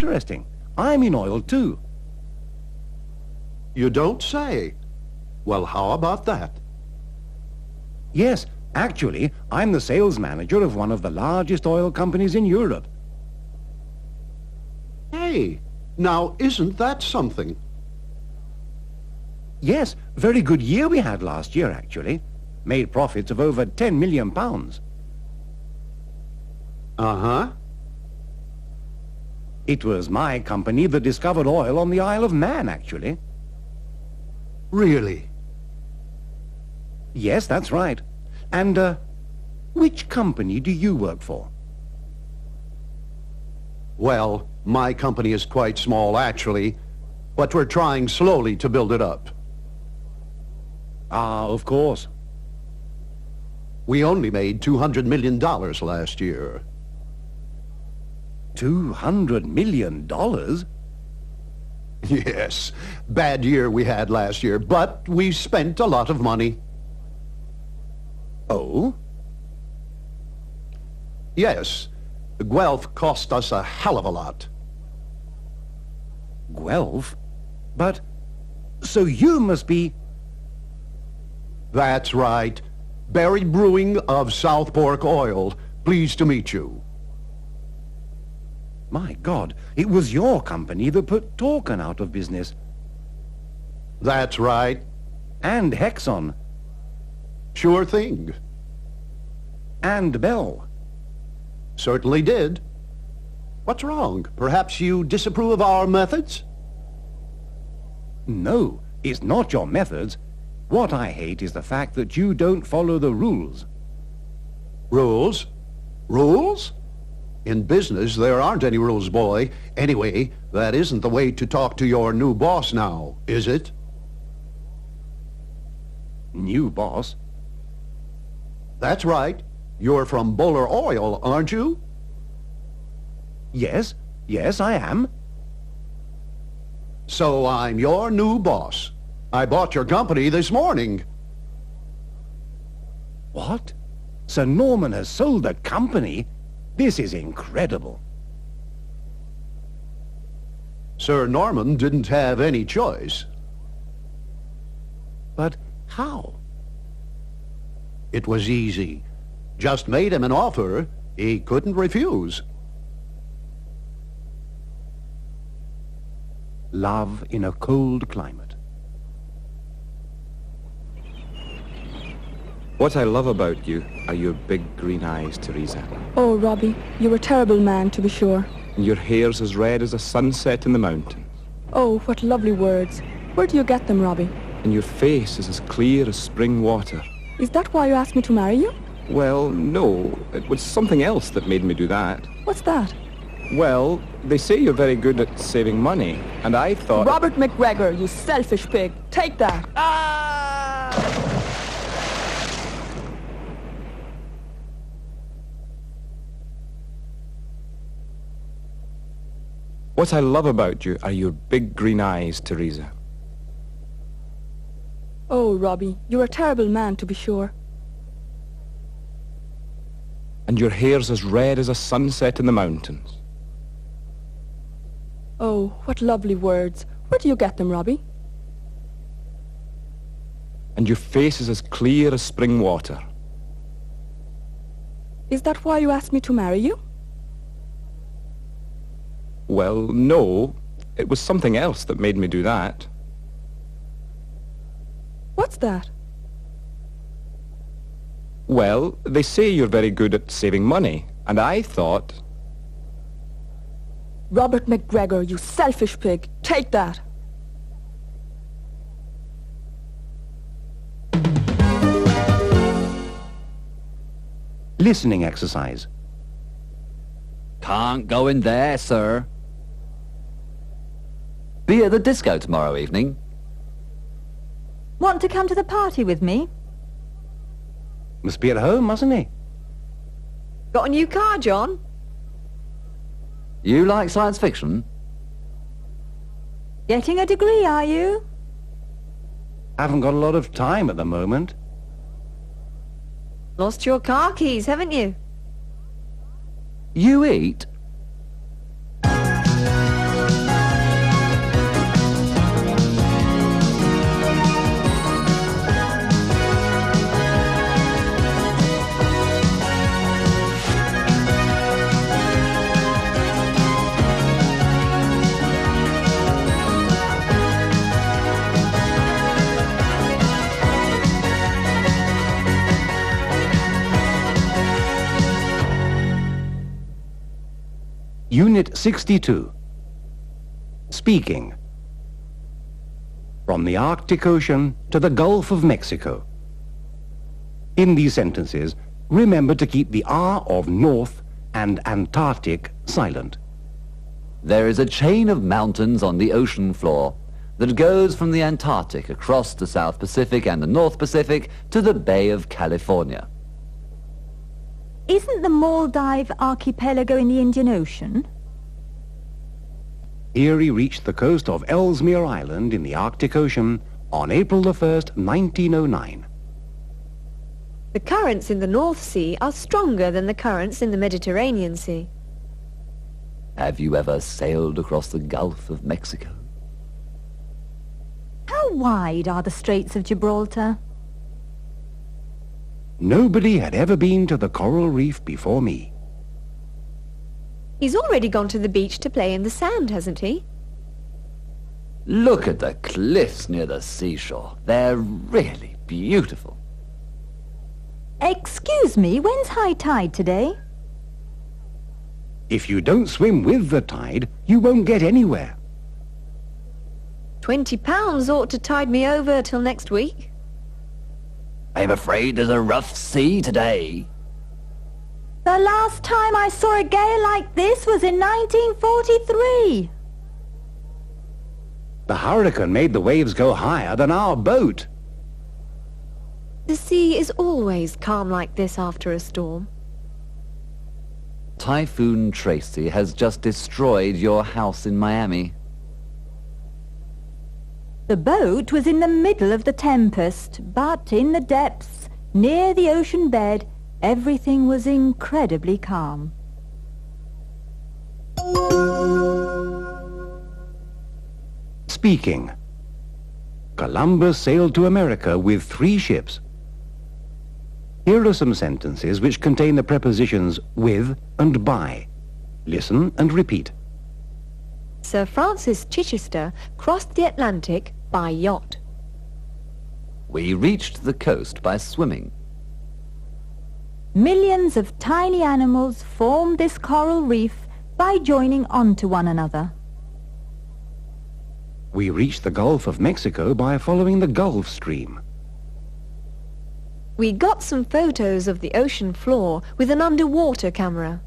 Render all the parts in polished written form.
interesting. I'm in oil too. You don't say. Well, how about that? Yes, actually, I'm the sales manager of one of the largest oil companies in Europe. Hey, now isn't that something? Yes, very good year we had last year, actually. Made profits of over £10 million. Uh-huh. It was my company that discovered oil on the Isle of Man, actually. Really? Yes, that's right. And, which company do you work for? Well, my company is quite small, actually, but we're trying slowly to build it up. Ah, of course. We only made $200 million last year. $200 million? Yes, bad year we had last year, but we spent a lot of money. Oh? Yes, Guelph cost us a hell of a lot. Guelph? But, so you must be... That's right. Berry Brewing of South Fork Oil. Pleased to meet you. My God, it was your company that put Torcan out of business. That's right. And Hexon. Sure thing. And Bell. Certainly did. What's wrong? Perhaps you disapprove of our methods? No, it's not your methods. What I hate is the fact that you don't follow the rules. Rules? Rules? In business, there aren't any rules, boy. Anyway, that isn't the way to talk to your new boss now, is it? New boss? That's right. You're from Bowler Oil, aren't you? Yes, I am. So I'm your new boss. I bought your company this morning. What? Sir Norman has sold the company? This is incredible. Sir Norman didn't have any choice. But how? It was easy. Just made him an offer he couldn't refuse. Love in a cold climate. What I love about you are your big green eyes, Teresa. Oh, Robbie, you're a terrible man, to be sure. And your hair's as red as a sunset in the mountains. Oh, what lovely words. Where do you get them, Robbie? And your face is as clear as spring water. Is that why you asked me to marry you? Well, no. It was something else that made me do that. What's that? Well, they say you're very good at saving money, and I thought... Robert McGregor, you selfish pig. Take that. What I love about you are your big green eyes, Teresa. Oh, Robbie, you're a terrible man, to be sure. And your hair's as red as a sunset in the mountains. Oh, what lovely words. Where do you get them, Robbie? And your face is as clear as spring water. Is that why you asked me to marry you? Well, no. It was something else that made me do that. What's that? Well, they say you're very good at saving money, and I thought... Robert McGregor, you selfish pig. Take that. Listening exercise. Can't go in there, sir. Be at the disco tomorrow evening. Want to come to the party with me? Must be at home, mustn't he? Got a new car, John? You like science fiction? Getting a degree, are you? Haven't got a lot of time at the moment. Lost your car keys, haven't you? You eat? Unit 62. Speaking. From the Arctic Ocean to the Gulf of Mexico. In these sentences, remember to keep the R of North and Antarctic silent. There is a chain of mountains on the ocean floor that goes from the Antarctic across the South Pacific and the North Pacific to the Bay of California. Isn't the Maldive archipelago in the Indian Ocean? Here he reached the coast of Ellesmere Island in the Arctic Ocean on April the 1st, 1909. The currents in the North Sea are stronger than the currents in the Mediterranean Sea. Have you ever sailed across the Gulf of Mexico? How wide are the Straits of Gibraltar? Nobody had ever been to the coral reef before me. He's already gone to the beach to play in the sand, hasn't he? Look at the cliffs near the seashore. They're really beautiful. Excuse me, when's high tide today? If you don't swim with the tide, you won't get anywhere. £20 ought to tide me over till next week. I'm afraid there's a rough sea today. The last time I saw a gale like this was in 1943. The hurricane made the waves go higher than our boat. The sea is always calm like this after a storm. Typhoon Tracy has just destroyed your house in Miami. The boat was in the middle of the tempest, but in the depths, near the ocean bed, everything was incredibly calm. Speaking. Columbus sailed to America with 3 ships. Here are some sentences which contain the prepositions with and by. Listen and repeat. Sir Francis Chichester crossed the Atlantic by yacht. We reached the coast by swimming. Millions of tiny animals formed this coral reef by joining onto one another. We reached the Gulf of Mexico by following the Gulf Stream. We got some photos of the ocean floor with an underwater camera.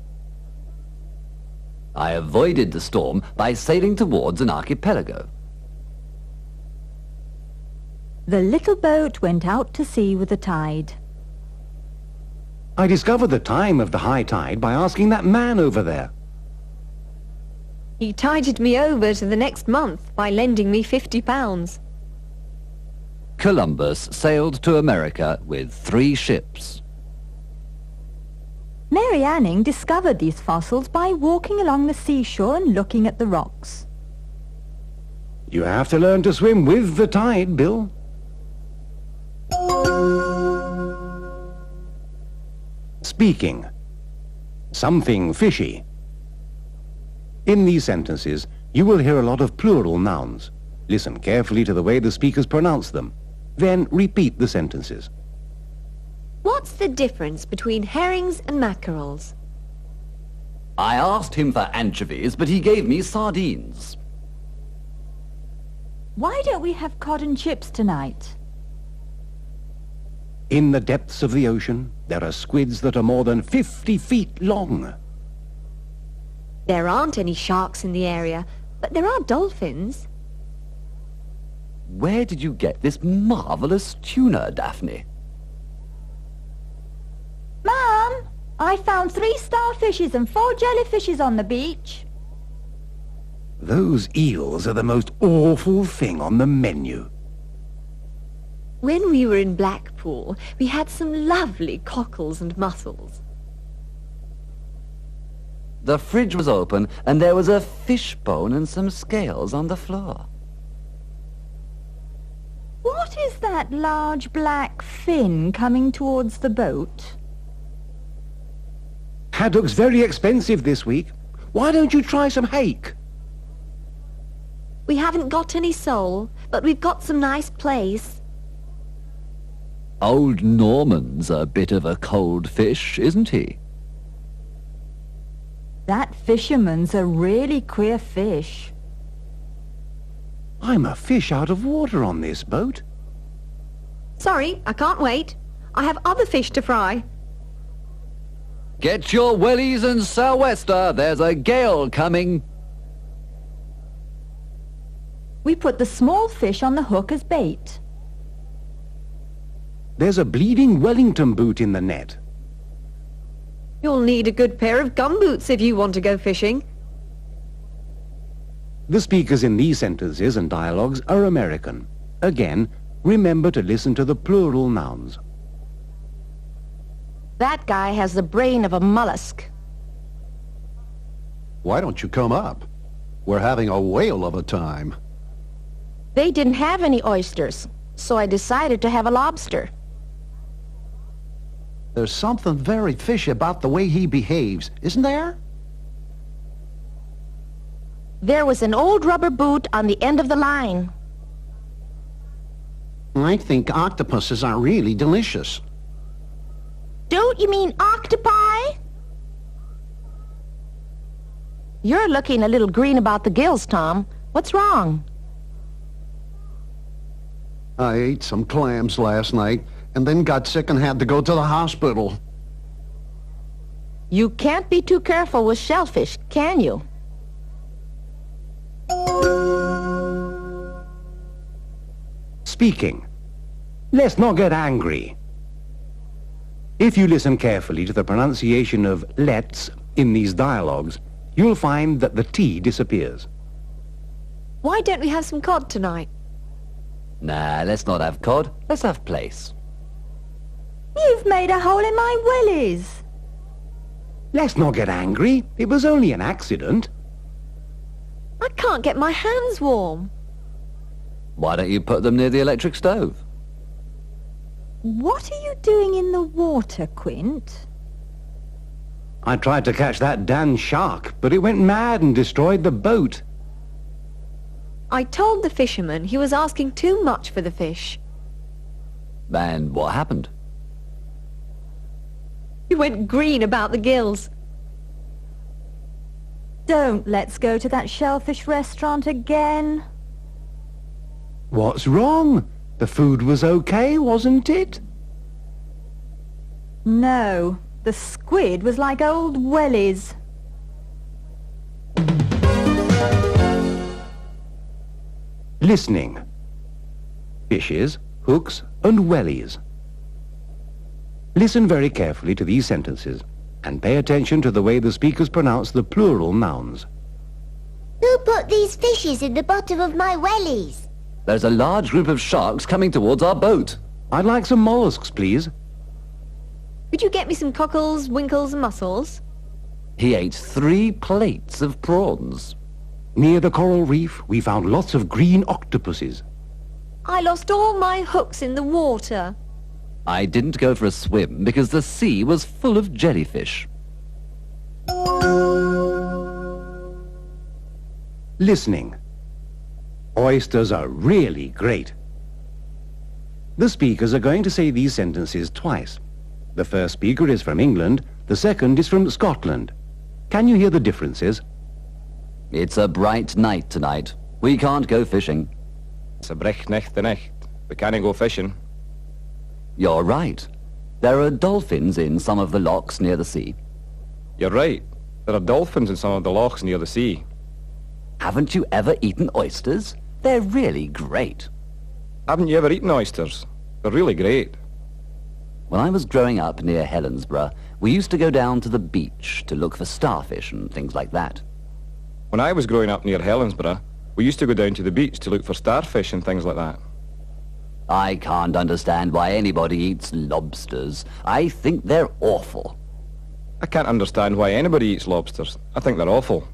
I avoided the storm by sailing towards an archipelago. The little boat went out to sea with the tide. I discovered the time of the high tide by asking that man over there. He tided me over to the next month by lending me £50. Columbus sailed to America with 3 ships. Mary Anning discovered these fossils by walking along the seashore and looking at the rocks. You have to learn to swim with the tide, Bill. Speaking. Something fishy. In these sentences, you will hear a lot of plural nouns. Listen carefully to the way the speakers pronounce them. Then repeat the sentences. What's the difference between herrings and mackerels? I asked him for anchovies, but he gave me sardines. Why don't we have cod and chips tonight? In the depths of the ocean, there are squids that are more than 50 feet long. There aren't any sharks in the area, but there are dolphins. Where did you get this marvelous tuna, Daphne? Mum, I found 3 starfishes and 4 jellyfishes on the beach. Those eels are the most awful thing on the menu. When we were in Blackpool, we had some lovely cockles and mussels. The fridge was open and there was a fish bone and some scales on the floor. What is that large black fin coming towards the boat? Haddock's very expensive this week. Why don't you try some hake? We haven't got any sole, but we've got some nice plaice. Old Norman's a bit of a cold fish, isn't he? That fisherman's a really queer fish. I'm a fish out of water on this boat. Sorry, I can't wait. I have other fish to fry. Get your wellies and sou'wester. There's a gale coming. We put the small fish on the hook as bait. There's a bleeding Wellington boot in the net. You'll need a good pair of gumboots if you want to go fishing. The speakers in these sentences and dialogues are American. Again, remember to listen to the plural nouns. That guy has the brain of a mollusk. Why don't you come up? We're having a whale of a time. They didn't have any oysters, so I decided to have a lobster. There's something very fishy about the way he behaves, isn't there? There was an old rubber boot on the end of the line. I think octopuses are really delicious. Don't you mean octopi? You're looking a little green about the gills, Tom. What's wrong? I ate some clams last night and then got sick and had to go to the hospital. You can't be too careful with shellfish, can you? Speaking. Let's not get angry. If you listen carefully to the pronunciation of let's in these dialogues, you'll find that the T disappears. Why don't we have some cod tonight? Nah, let's not have cod. Let's have plaice. You've made a hole in my willies. Let's not get angry. It was only an accident. I can't get my hands warm. Why don't you put them near the electric stove? What are you doing in the water, Quint? I tried to catch that Dan shark, but it went mad and destroyed the boat. I told the fisherman he was asking too much for the fish. And what happened? He went green about the gills. Don't let's go to that shellfish restaurant again. What's wrong? The food was okay, wasn't it? No, the squid was like old wellies. Listening. Fishes, hooks, and wellies. Listen very carefully to these sentences and pay attention to the way the speakers pronounce the plural nouns. Who put these fishes in the bottom of my wellies? There's a large group of sharks coming towards our boat. I'd like some mollusks, please. Could you get me some cockles, winkles, and mussels? He ate 3 plates of prawns. Near the coral reef, we found lots of green octopuses. I lost all my hooks in the water. I didn't go for a swim because the sea was full of jellyfish. Listening. Oysters are really great. The speakers are going to say these sentences twice. The first speaker is from England, the second is from Scotland. Can you hear the differences? It's a bright night tonight. We can't go fishing. It's a brechtnechte Nacht. We can't go fishing. You're right. There are dolphins in some of the lochs near the sea. You're right. There are dolphins in some of the lochs near the sea. Haven't you ever eaten oysters? They're really great. Haven't you ever eaten oysters? They're really great. When I was growing up near Helensburgh, we used to go down to the beach to look for starfish and things like that. When I was growing up near Helensburgh, we used to go down to the beach to look for starfish and things like that. I can't understand why anybody eats lobsters. I think they're awful. I can't understand why anybody eats lobsters. I think they're awful.